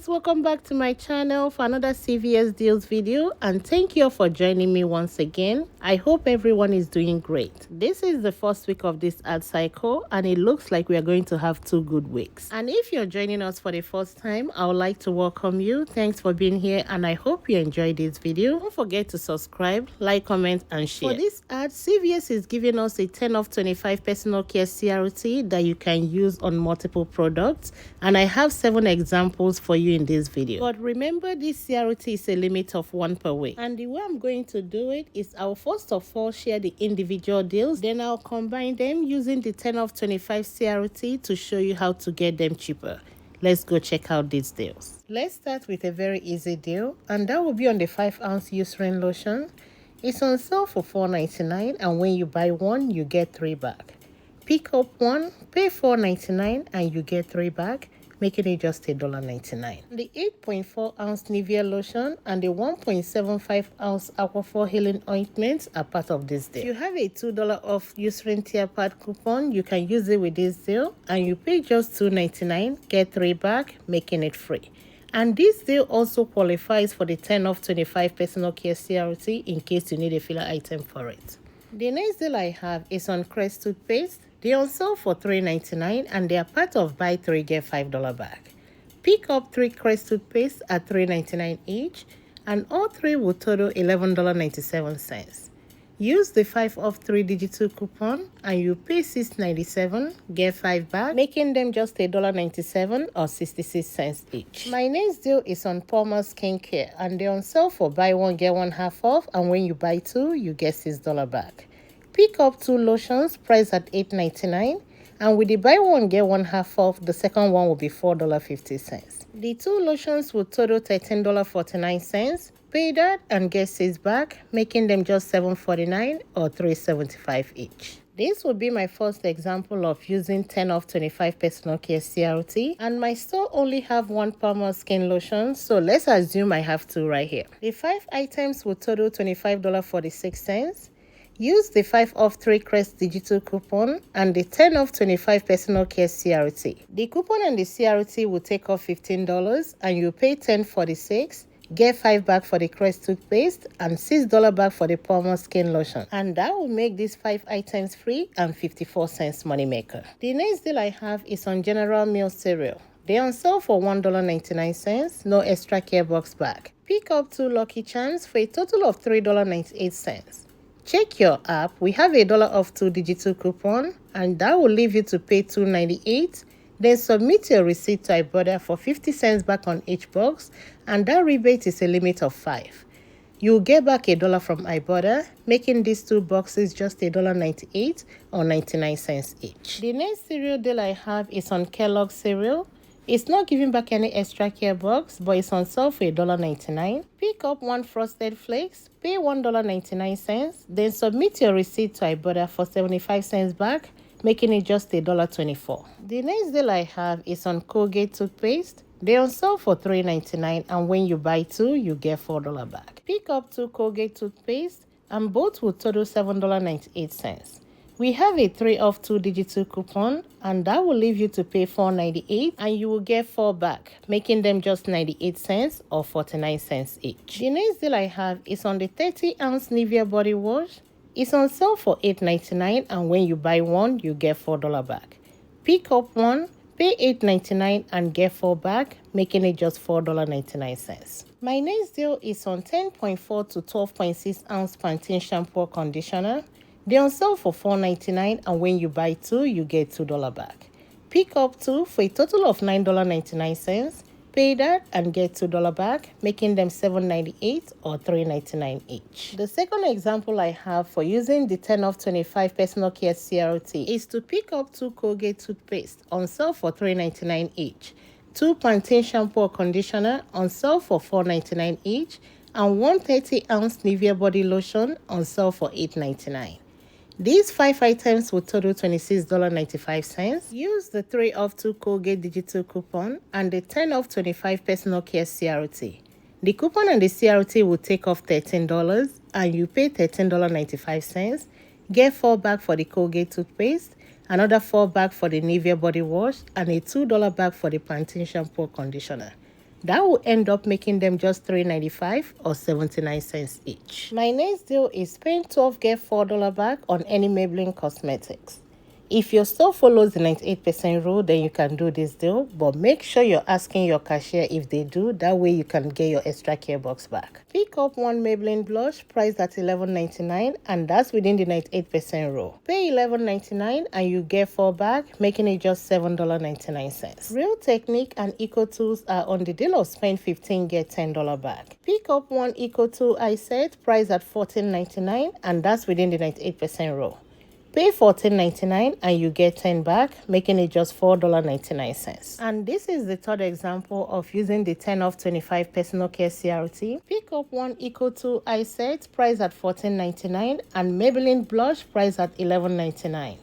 guys, welcome back to my channel for another CVS deals video, and thank you all for joining me once again. I hope everyone is doing great. This is the first week of this ad cycle and it looks like we are going to have 2 good weeks. And if you're joining us for the first time, I would like to welcome you. Thanks for being here and I hope you enjoyed this video. Don't forget to subscribe, like, comment and share. For this ad, CVS is giving us a 10 off 25 personal care CRT that you can use on multiple products, and I have 7 examples for you in this video. But remember, this CRT is a limit of 1 per week, and the way I'm going to do it is I'll first of all share the individual deals, then I'll combine them using the 10 off 25 CRT to show you how to get them cheaper. Let's go check out these deals. Let's start with a very easy deal, and that will be on the 5-ounce Eucerin lotion. It's on sale for $4.99, and when you buy 1 you get 3 back. Pick up 1, pay $4.99 and you get 3 back, making it just $1.99. The 8.4-ounce Nivea lotion and the 1.75-ounce Aquaphor healing ointment are part of this deal. If you have a $2 off Eucerin Tear Pad coupon, you can use it with this deal, and you pay just $2.99, get 3 back, making it free. And this deal also qualifies for the 10 off 25 personal care CRT in case you need a filler item for it. The next deal I have is on Crest toothpaste. They are on sale for $3.99 and they are part of buy 3 get $5 back. Pick up 3 Crest toothpaste at $3.99 each, and all 3 will total $11.97. Use the 5 off 3 digital coupon and you pay $6.97, get 5 back, making them just $1.97 or 66 cents each. My next deal is on Palmer Skincare, and they're on sale for buy 1 get 1 half off, and when you buy 2 you get $6 back. Pick up 2 lotions priced at $8.99, and with the buy 1 get 1 half off, the second one will be $4.50. The 2 lotions will total $13.49. Pay that and get 6 back, making them just $7.49 or $3.75 each. This will be my first example of using 10 off 25 personal care CRT, and my store only have 1 Palmer skin lotion, so let's assume I have 2 right here. The 5 items will total $25.46. Use the 5 off 3 Crest digital coupon and the 10 off 25 personal care CRT. The coupon and the CRT will take off $15 and you pay $10.46. Get 5 back for the Crest toothpaste and $6 back for the Palmer skin lotion. And that will make these 5 items free and 54 cents money maker. The next deal I have is on General Mills cereal. They're on sale for $1.99, no extra care box back. Pick up 2 Lucky Charms for a total of $3.98. Check your app. We have a $1 off 2 digital coupon, and that will leave you to pay $2.98. Then submit your receipt to Ibotta for 50 cents back on each box, and that rebate is a limit of 5. You'll get back $1 from Ibotta, making these 2 boxes just $1.98 or 99 cents each. The next cereal deal I have is on Kellogg's cereal. It's not giving back any extra care box, but it's on sale for $1.99. Pick up 1 Frosted Flakes, pay $1.99, then submit your receipt to Ibotta for 75 cents back, making it just $1.24. The next deal I have is on Colgate toothpaste. They're on sale for $3.99, and when you buy 2, you get $4 back. Pick up 2 Colgate toothpaste, and both will total $7.98. We have a 3 off 2 digital coupon, and that will leave you to pay $4.98, and you will get 4 back, making them just 98 cents or 49 cents each. The next deal I have is on the 30-ounce Nivea body wash. It's on sale for $8.99, and when you buy 1, you get $4 back. Pick up 1, pay $8.99 and get 4 back, making it just $4.99. My next deal is on 10.4 to 12.6 ounce Pantene shampoo conditioner. They're on sale for $4.99, and when you buy 2, you get $2 back. Pick up 2 for a total of $9.99. Pay that and get $2 back, making them $7.98 or $3.99 each. The second example I have for using the 10 off 25 personal care CRT is to pick up 2 Colgate toothpaste on sale for $3.99 each, 2 Pantene shampoo or conditioner on sale for $4.99 each, and 1 30-ounce Nivea body lotion on sale for $8.99. These 5 items will total $26.95. Use the 3 off 2 Colgate digital coupon and the 10 off 25 personal care CRT. The coupon and the CRT will take off $13 and you pay $13.95. Get 4 back for the Colgate toothpaste, another 4 back for the Nivea body wash, and a $2 back for the Pantene shampoo conditioner. That will end up making them just $3.95 or 79 cents each. My next deal is spend 12 get $4 back on any Maybelline cosmetics. If your store follows the 98% rule, then you can do this deal, but make sure you're asking your cashier if they do. That way you can get your extra care box back. Pick up one Maybelline blush priced at $11.99, and that's within the 98% rule. Pay $11.99 and you get 4 back, making it just $7.99. Real Technique and Eco Tools are on the deal of spend 15 get $10 back. Pick up one Eco Tool eye set priced at $14.99, and that's within the 98% rule. Pay $14.99 and you get 10 back, making it just $4.99. And this is the third example of using the 10 off 25 personal care CRT. Pick up one Eco 2 eye set priced at $14.99 and Maybelline blush priced at $11.99.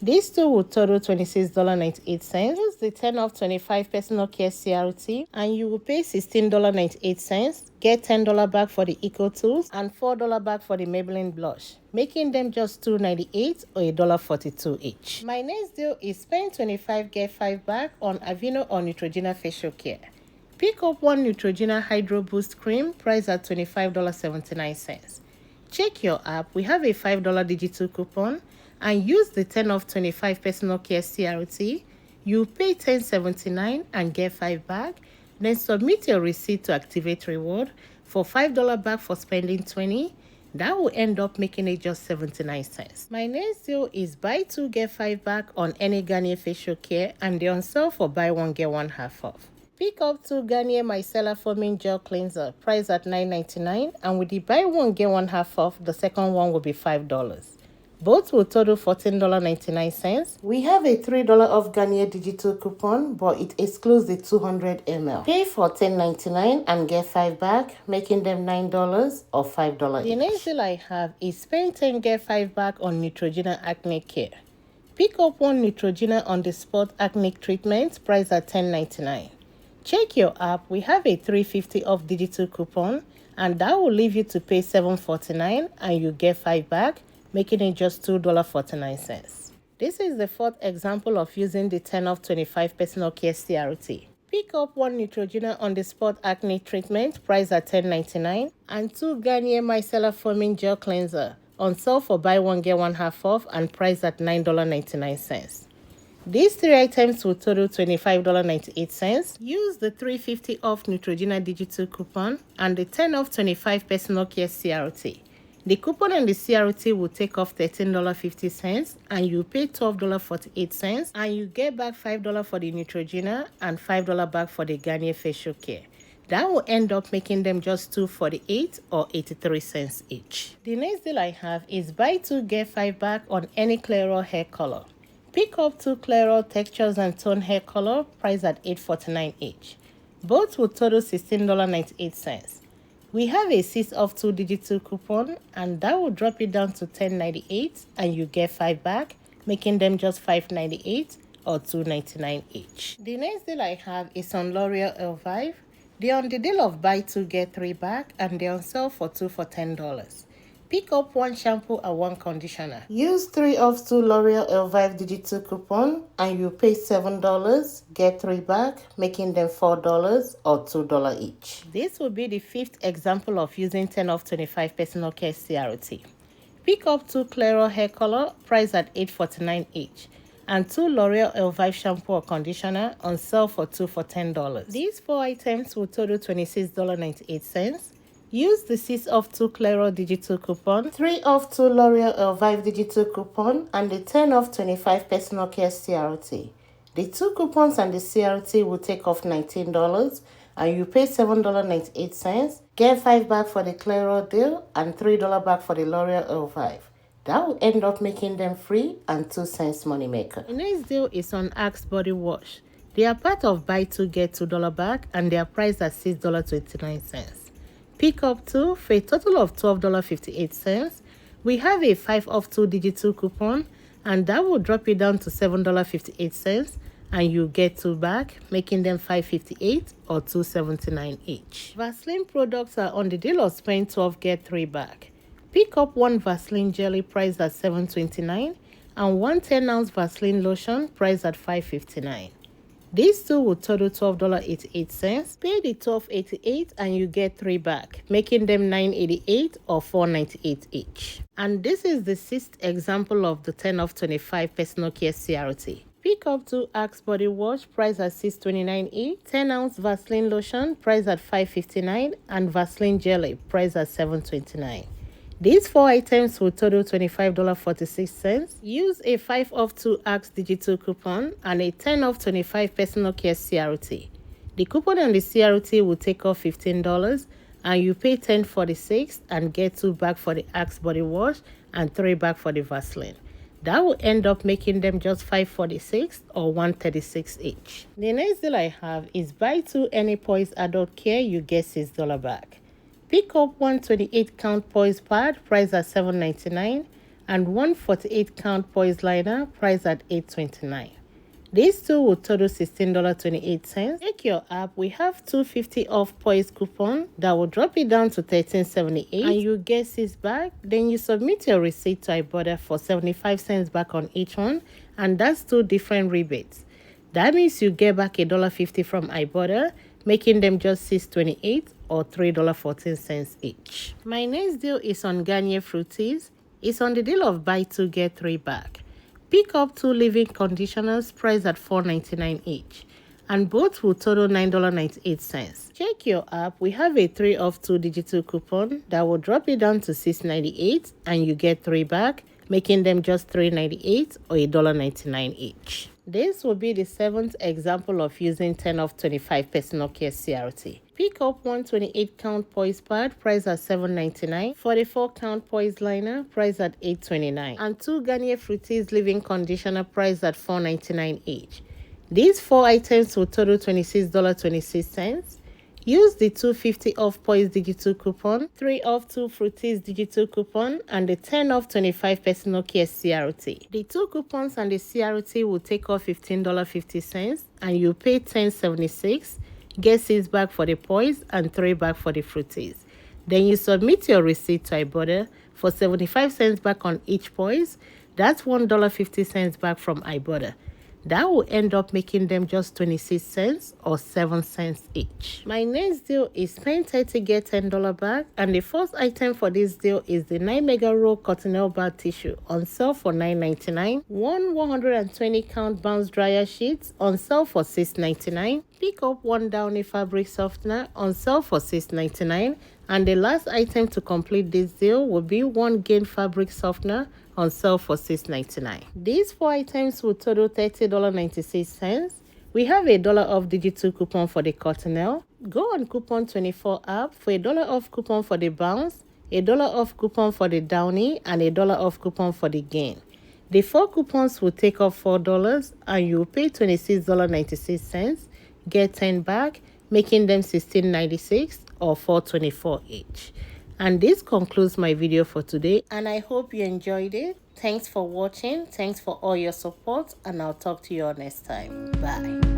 These two will total $26.98. Use the 10 off 25 personal care CRT and you will pay $16.98. Get $10 back for the Eco Tools and $4 back for the Maybelline blush, making them just $2.98 or $1.42 each. My next deal is spend 25 get 5 back on Aveeno or Neutrogena facial care. Pick up one Neutrogena Hydro Boost cream priced at $25.79. Check your app. We have a $5 digital coupon and use the 10 off 25 personal care CRT. You pay $10.79 and get 5 back. Then submit your receipt to activate reward for $5 back for spending $20. That will end up making it just 79 cents. My next deal is buy 2 get 5 back on any Garnier facial care, and they're on sale for buy 1 get 1 half off. Pick up 2 Garnier Micellar Foaming Gel Cleanser priced at $9.99, and with the buy 1 get 1 half off, the second one will be $5. Both will total $14.99. We have a $3 off Garnier digital coupon, but it excludes the 200 ml. Pay $14.99 and get 5 back, making them $9 or $5 each. The next deal I have is spend 10 get 5 back on Neutrogena Acne Care. Pick up one Neutrogena on the spot acne treatment priced at $10.99. Check your app. We have a $3.50 off digital coupon, and that will leave you to pay $7.49 and you get 5 back, making it just $2.49. This is the fourth example of using the 10 off 25 personal care CRT. Pick up one Neutrogena on the spot acne treatment priced at $10.99 and 2 Garnier Micellar Foaming Gel Cleanser on sale for buy 1 get 1 half off and priced at $9.99. These 3 items will total $25.98. Use the $3.50 off Neutrogena digital coupon and the 10 off 25 personal care CRT. The coupon and the CRT will take off $13.50 and you pay $12.48 and you get back $5 for the Neutrogena and $5 back for the Garnier facial care. That will end up making them just $2.48 or 83 cents each. The next deal I have is buy 2 get 5 back on any Clairol hair color. Pick up 2 Clairol textures and tone hair color priced at $8.49 each. Both will total $16.98. We have a 6 off 2 digital coupon, and that will drop it down to $10.98 and you get 5 back, making them just $5.98 or $2.99 each. The next deal I have is on L'Oreal Elvive. They're on the deal of buy 2 get 3 back, and they're on sale for 2 for $10. Pick up 1 shampoo and 1 conditioner. Use 3 off 2 L'Oreal Elvive digital coupon and you pay $7, get 3 back, making them $4 or $2 each. This will be the 5th example of using 10 off 25 personal care CRT. Pick up 2 Clairol hair color priced at $8.49 each and 2 L'Oreal Elvive shampoo or conditioner on sale for 2 for $10. These 4 items will total $26.98. Use the 6 off 2 Clairol digital coupon, 3 off 2 L'Oreal Elvive digital coupon, and the 10 off 25 personal care CRT. The 2 coupons and the CRT will take off $19 and you pay $7.98. Get 5 back for the Clairol deal and $3 back for the L'Oreal Elvive. That will end up making them free and 2 cents money maker. The next deal is on Axe body wash. They are part of buy 2 get $2 back and they are priced at $6.29. Pick up 2 for a total of $12.58. We have a 5 off 2 digital coupon, and that will drop it down to $7.58 and you get 2 back, making them $5.58 or $2.79 each. Vaseline products are on the deal of spend 12 get 3 back. Pick up 1 Vaseline jelly priced at $7.29 and 1 10-ounce Vaseline lotion priced at $5.59. These two will total $12.88. Pay the $12.88 and you get 3 back, making them $9.88 or $4.98 each. And this is the 6th example of the 10 off 25 personal care CRT. Pick up 2 Axe body wash priced at $6.29 each, 10-ounce Vaseline lotion priced at $5.59, and Vaseline jelly priced at $7.29. These 4 items will total $25.46. Use a 5 off 2 Axe digital coupon and a 10 off 25 personal care CRT. The coupon on the CRT will take off $15 and you pay $10.46 and get 2 back for the Axe body wash and 3 back for the Vaseline. That will end up making them just $5.46 or $1.36 each. The next deal I have is buy 2 any Poise adult care, you get $6 back. Pick up 1 28-count Poise pad priced at $7.99 and 1 48-count Poise liner priced at $8.29. These two will total $16.28. Check your app. We have 250 off Poise coupon that will drop it down to $13.78 and you get 6 back. Then you submit your receipt to Ibotta for 75 cents back on each one, and that's 2 different rebates. That means you get back $1.50 from Ibotta, making them just $6.28 or $3.14 each. My next deal is on Garnier Fructis. It's on the deal of buy 2 get 3 back. Pick up 2 leave-in conditioners priced at $4.99 each, and both will total $9.98. Check your app. We have a 3 off 2 digital coupon that will drop it down to $6.98 and you get 3 back, making them just $3.98 or $1.99 each. This will be the 7th example of using 10 off 25 personal care CRT. Pick up 1 28-count Poise pad priced at $7.99, 44-count Poise liner priced at $8.29, and 2 Garnier Fructis leave-in conditioner priced at $4.99 each. These 4 items will total $26.26. Use the 250 off Poise digital coupon, 3 off 2 Fructis digital coupon, and the 10 off 25 personal care CRT. The 2 coupons and the CRT will take off $15.50 and you pay $10.76. Get 6 back for the Poise and 3 back for the Fructis. Then you submit your receipt to Ibotta for 75 cents back on each Poise. That's $1.50 back from Ibotta. That will end up making them just 26 cents or 7 cents each. My next deal is spend $30 get $10 back, and the first item for this deal is the 9 mega roll cottonelle bar tissue on sale for $9.99, 1 120-count bounce dryer sheets on sale for $6.99. Pick up 1 Downy fabric softener on sale for $6.99, and the last item to complete this deal will be 1 Gain fabric softener on sale for $6.99. These 4 items will total $30.96. We have a $1 off digital coupon for the cottonelle. Go on Coupon 24 app for a $1 off coupon for the bounce, a $1 off coupon for the Downy, and a $1 off coupon for the Gain. The 4 coupons will take off $4 and you will pay $26.96. Get 10 back, making them $16.96 or $4.24 each. And this concludes my video for today, and I hope you enjoyed it. Thanks for watching. Thanks for all your support, and I'll talk to you all next time. Bye.